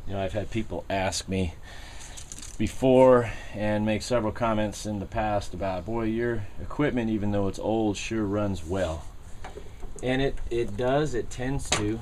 You know, I've had people ask me before and make several comments in the past about, boy, your equipment, even though it's old, sure runs well. And it does, it tends to,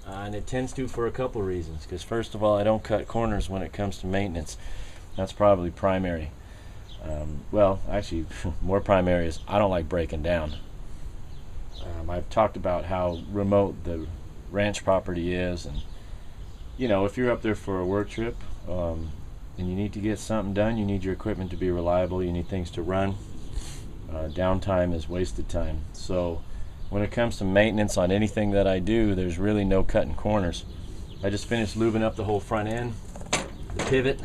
and it tends to for a couple reasons. Because first of all, I don't cut corners when it comes to maintenance. That's probably primary. Well, actually, more primary is I don't like breaking down. I've talked about how remote the ranch property is, and you know, if you're up there for a work trip and you need to get something done, you need your equipment to be reliable, you need things to run. Downtime is wasted time. So when it comes to maintenance on anything that I do, there's really no cutting corners. I just finished lubing up the whole front end, the pivot.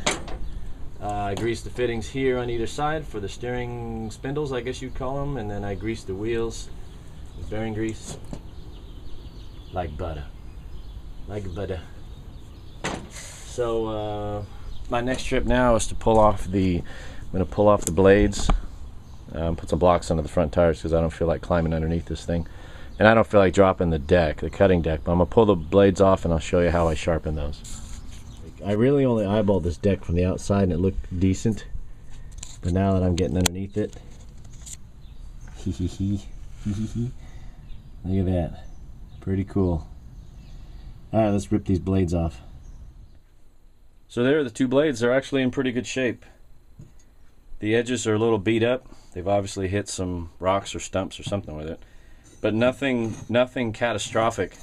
I greased the fittings here on either side for the steering spindles, I guess you'd call them, and then I greased the wheels with bearing grease like butter. Like butter. So my next trip now is to pull off I'm going to pull off the blades, put some blocks under the front tires because I don't feel like climbing underneath this thing. And I don't feel like dropping the deck, the cutting deck, but I'm going to pull the blades off and I'll show you how I sharpen those. I really only eyeballed this deck from the outside and it looked decent, but now that I'm getting underneath it, look at that, pretty cool. Alright, let's rip these blades off. So there are the two blades. They're actually in pretty good shape. The edges are a little beat up. They've obviously hit some rocks or stumps or something with it, but nothing catastrophic.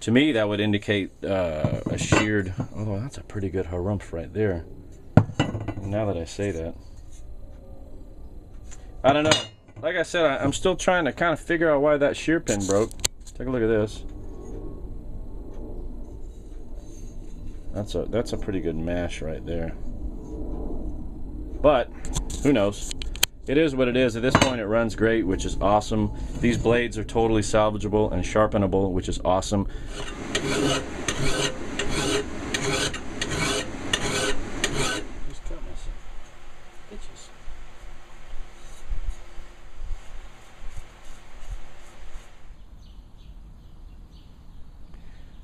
To me, that would indicate a sheared, although that's a pretty good harumph right there. Now that I say that. I don't know. Like I said, I'm still trying to kind of figure out why that shear pin broke. Take a look at this. That's a pretty good mash right there. But, who knows? It is what it is. At this point, it runs great, which is awesome. These blades are totally salvageable and sharpenable, which is awesome. Just cut myself. Itches.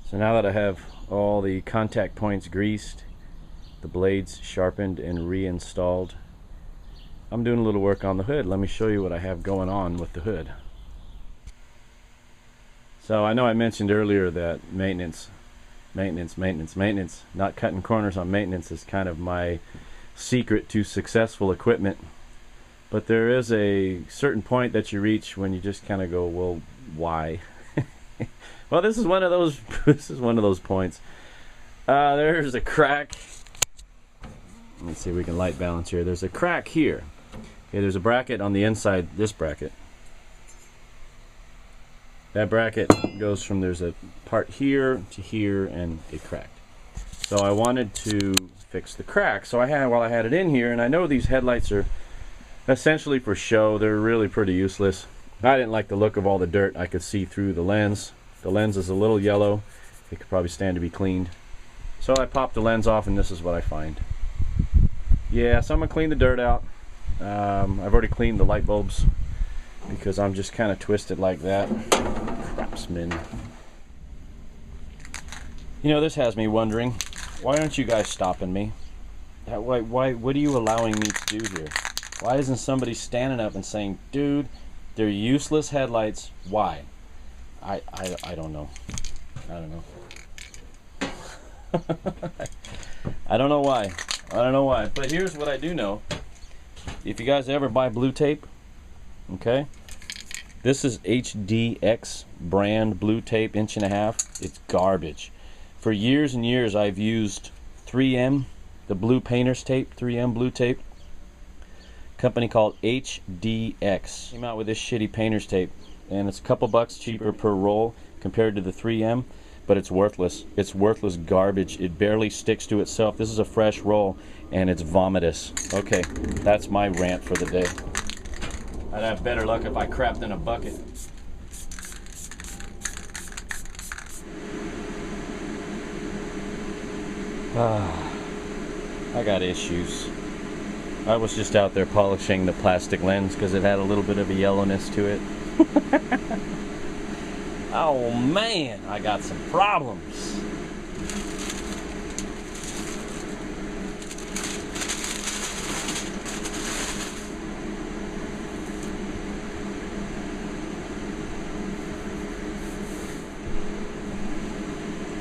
So now that I have all the contact points greased, the blades sharpened and reinstalled, I'm doing a little work on the hood. Let me show you what I have going on with the hood. So I know I mentioned earlier that maintenance, not cutting corners on maintenance is kind of my secret to successful equipment. But there is a certain point that you reach when you just kind of go, well, why? Well, this is one of those points. There's a crack. Let's see if we can light balance here. There's a crack here. Okay, there's a bracket on the inside, this bracket. That bracket goes from, there's a part here to here, and it cracked. So I wanted to fix the crack. So I had it in here, and I know these headlights are essentially for show. They're really pretty useless. I didn't like the look of all the dirt I could see through the lens. The lens is a little yellow. It could probably stand to be cleaned. So I popped the lens off, and this is what I find. Yeah, so I'm going to clean the dirt out. I've already cleaned the light bulbs because I'm just kind of twisted like that. Craftsman. You know, this has me wondering, why aren't you guys stopping me? Why, what are you allowing me to do here? Why isn't somebody standing up and saying, dude, they're useless headlights, why? I don't know. I don't know. I don't know why. I don't know why. But here's what I do know. If you guys ever buy blue tape, okay, this is HDX brand blue tape, 1.5 inch. It's garbage. For years and years I've used 3M, the blue painter's tape, 3M blue tape. Company called HDX came out with this shitty painter's tape, and it's a couple bucks cheaper per roll compared to the 3M, but it's worthless. It's worthless garbage. It barely sticks to itself. This is a fresh roll, and it's vomitous. Okay, that's my rant for the day. I'd have better luck if I crapped in a bucket. I got issues. I was just out there polishing the plastic lens because it had a little bit of a yellowness to it. Oh man, I got some problems.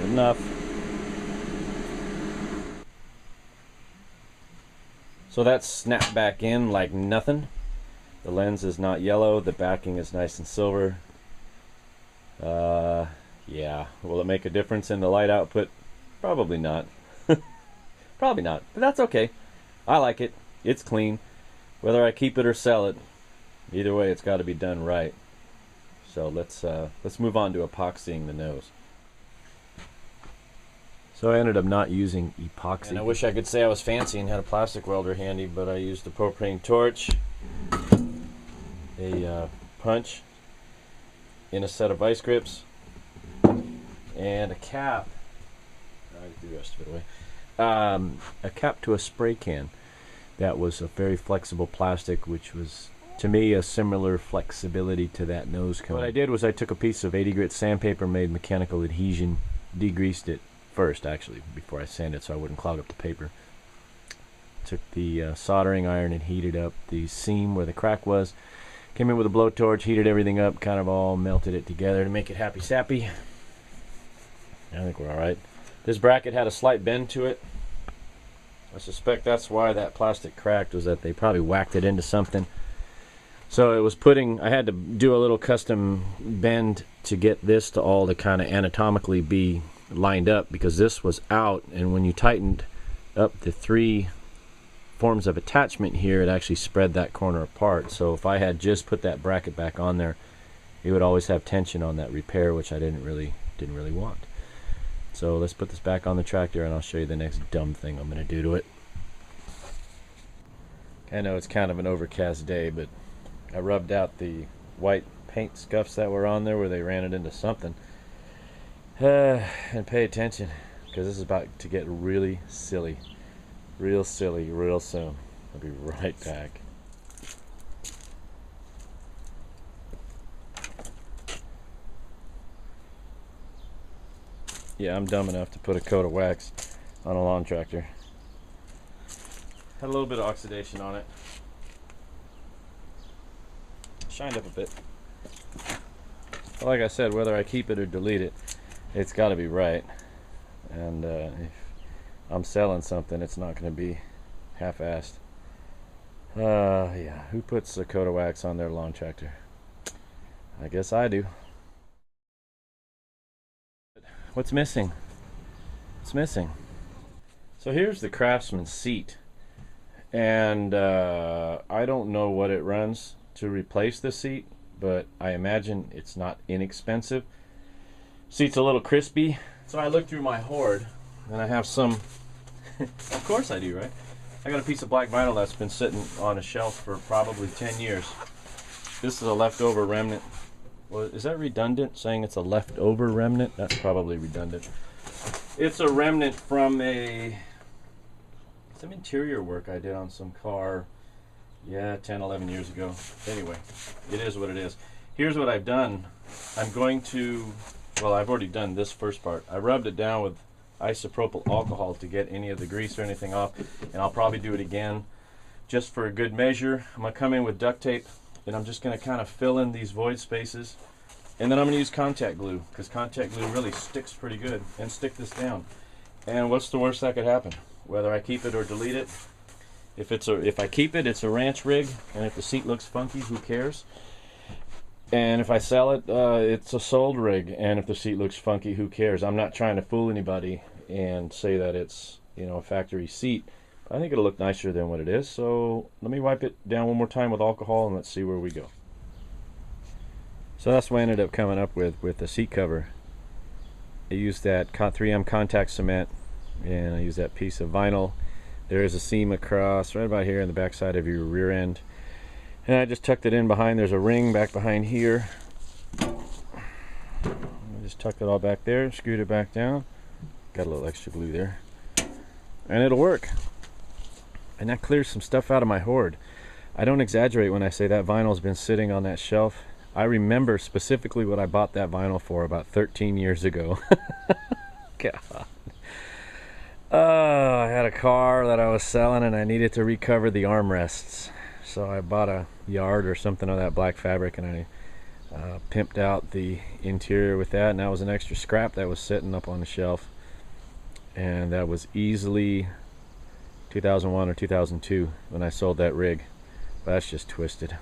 enough. So that's snapped back in like nothing. The lens is not yellow, the backing is nice and silver. Yeah, will it make a difference in the light output? Probably not. Probably not, but that's okay. I like it. It's clean. Whether I keep it or sell it, either way it's got to be done right. So let's move on to epoxying the nose. So I ended up not using epoxy. And I wish I could say I was fancy and had a plastic welder handy, but I used a propane torch, a punch in a set of vice grips, and a cap. I threw the rest of it away. A cap to a spray can that was a very flexible plastic, which was to me a similar flexibility to that nose cone. What I did was I took a piece of 80 grit sandpaper, made mechanical adhesion, degreased it first actually before I sanded it so I wouldn't clog up the paper. Took the soldering iron and heated up the seam where the crack was. Came in with a blowtorch, heated everything up, kind of all melted it together to make it happy sappy. I think we're alright. This bracket had a slight bend to it. I suspect that's why that plastic cracked, was that they probably whacked it into something. So it was putting, I had to do a little custom bend to get this to all to kind of anatomically be lined up, because this was out, and when you tightened up the three forms of attachment here, it actually spread that corner apart. So if I had just put that bracket back on there, it would always have tension on that repair, which I didn't really want. So let's put this back on the tractor and I'll show you the next dumb thing I'm going to do to it. I know it's kind of an overcast day, but I rubbed out the white paint scuffs that were on there where they ran it into something. And pay attention, because this is about to get really silly. Real silly real soon. I'll be right back. Yeah, I'm dumb enough to put a coat of wax on a lawn tractor. Had a little bit of oxidation on it. Shined up a bit. But like I said, whether I keep it or delete it, it's got to be right. And if I'm selling something, it's not going to be half-assed. Yeah, who puts a coat of wax on their lawn tractor? I guess I do. What's missing? It's missing. So here's the Craftsman seat, and I don't know what it runs to replace the seat, but I imagine it's not inexpensive. Seat's a little crispy, so I looked through my hoard, and I have some. Of course I do, right? I got a piece of black vinyl that's been sitting on a shelf for probably 10 years. This is a leftover remnant. Well, is that redundant, saying it's a leftover remnant? That's probably redundant. It's a remnant from some interior work I did on some car, yeah, 10, 11 years ago. Anyway, it is what it is. Here's what I've done. I'm going to, well, I've already done this first part. I rubbed it down with isopropyl alcohol to get any of the grease or anything off, and I'll probably do it again just for a good measure. I'm going to come in with duct tape, and I'm just going to kind of fill in these void spaces, and then I'm going to use contact glue, because contact glue really sticks pretty good, and stick this down. And what's the worst that could happen? Whether I keep it or delete it, if I keep it, it's a ranch rig, and if the seat looks funky, who cares? And if I sell it, it's a sold rig, and if the seat looks funky, who cares? I'm not trying to fool anybody and say that it's, you know, a factory seat. I think it'll look nicer than what it is, so let me wipe it down one more time with alcohol and let's see where we go. So that's what I ended up coming up with the seat cover. I used that 3M contact cement, and I used that piece of vinyl. There is a seam across right about here in the back side of your rear end, and I just tucked it in behind. There's a ring back behind here. I just tucked it all back there, screwed it back down, got a little extra glue there, and it'll work. And that clears some stuff out of my hoard. I don't exaggerate when I say that vinyl's been sitting on that shelf. I remember specifically what I bought that vinyl for about 13 years ago. God. I had a car that I was selling, and I needed to recover the armrests. So I bought a yard or something of that black fabric, and I Pimped out the interior with that, and that was an extra scrap that was sitting up on the shelf, and that was easily 2001 or 2002 when I sold that rig. But that's just twisted.